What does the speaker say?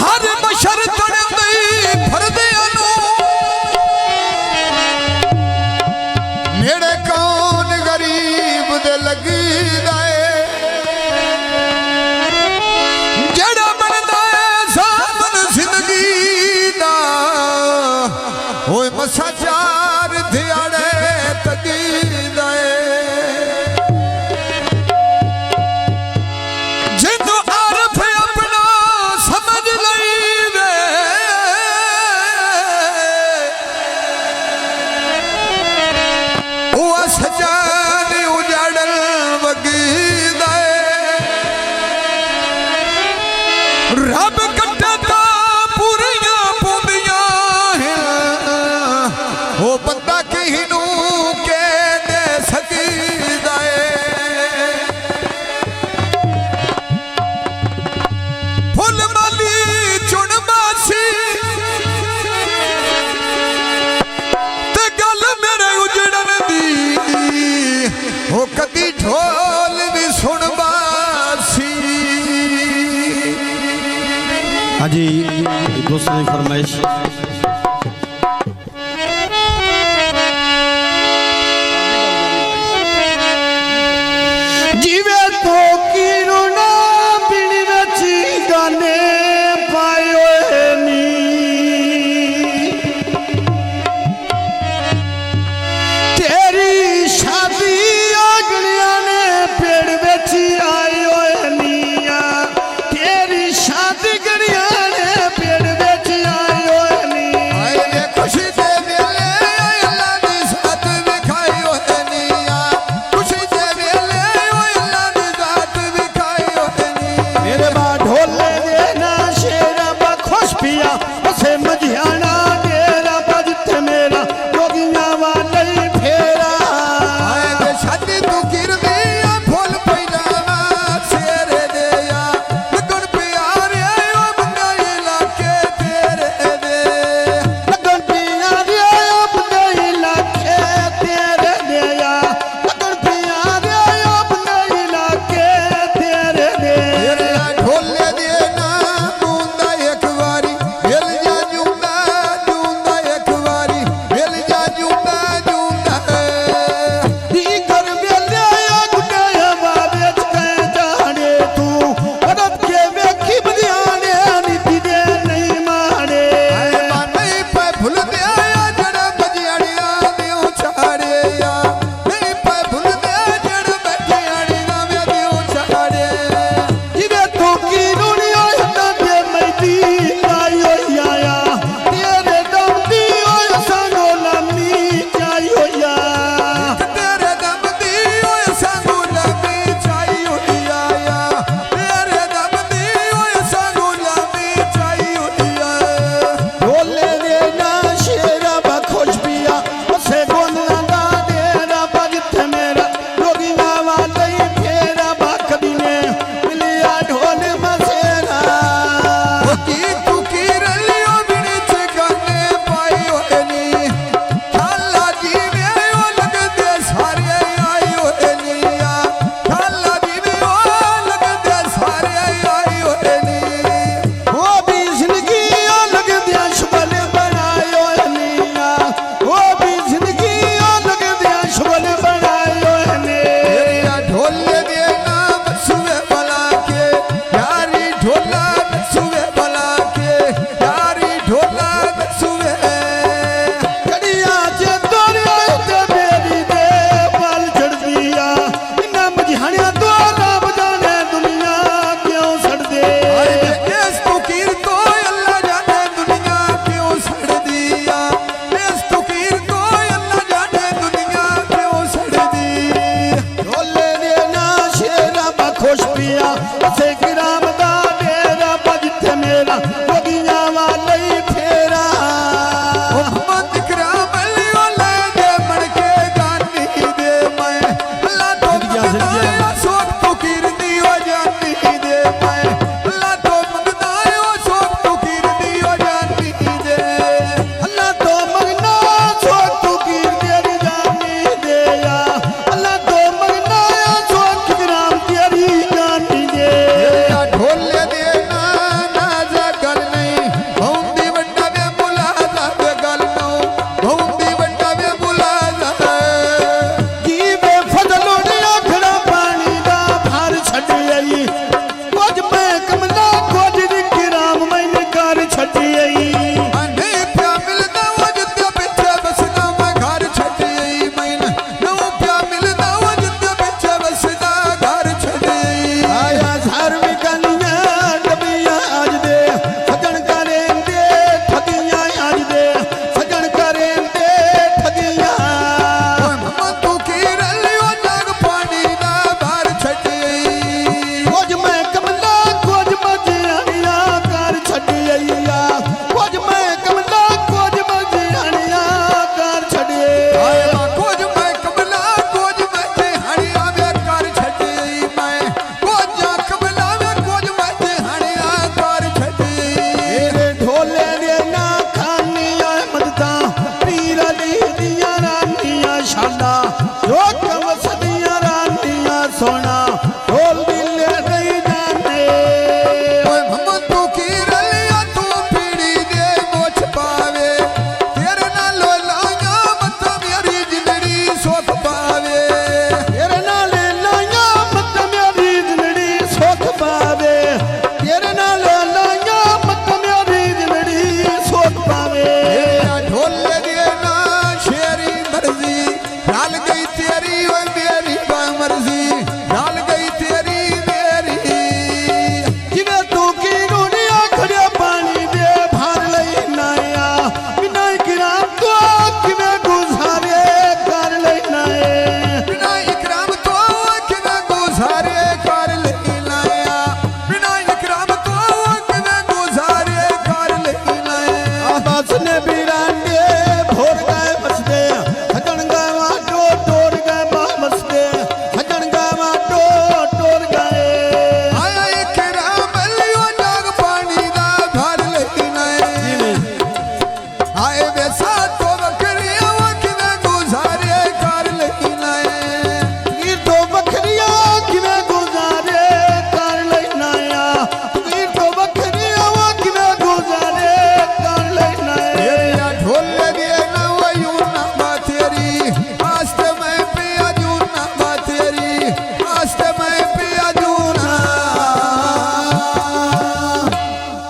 हर बशर तड़ंदी फरदियां नू नेड़े कौन गरीब दे लगी दाए जेड़ा बनदा है सामन जिंदगी दा ओए मसा चार ध्याड़े तगी दाए जिंदू आरफ अपना समझ लई वे ओ सजान उजाड़ल वगी दाए रब कट्टा पूरियां पौंदियां हैं ओ बंदा किनू के दे सकदा है फुल माली चुन बासी ते गल मेरे उजड़न दी ओ कदी ढोल भी सुन बासी। हाँ जी दोस्तों की फरमाइश जीवे तो कीरू ना बिन रची गाने पायो नी तेरी शादी अगलिया ने पेड़ बेची आयो निया तेरी शादी गड़िया ने पेड़ बेची आयो नी बसने बिरांडे भोर का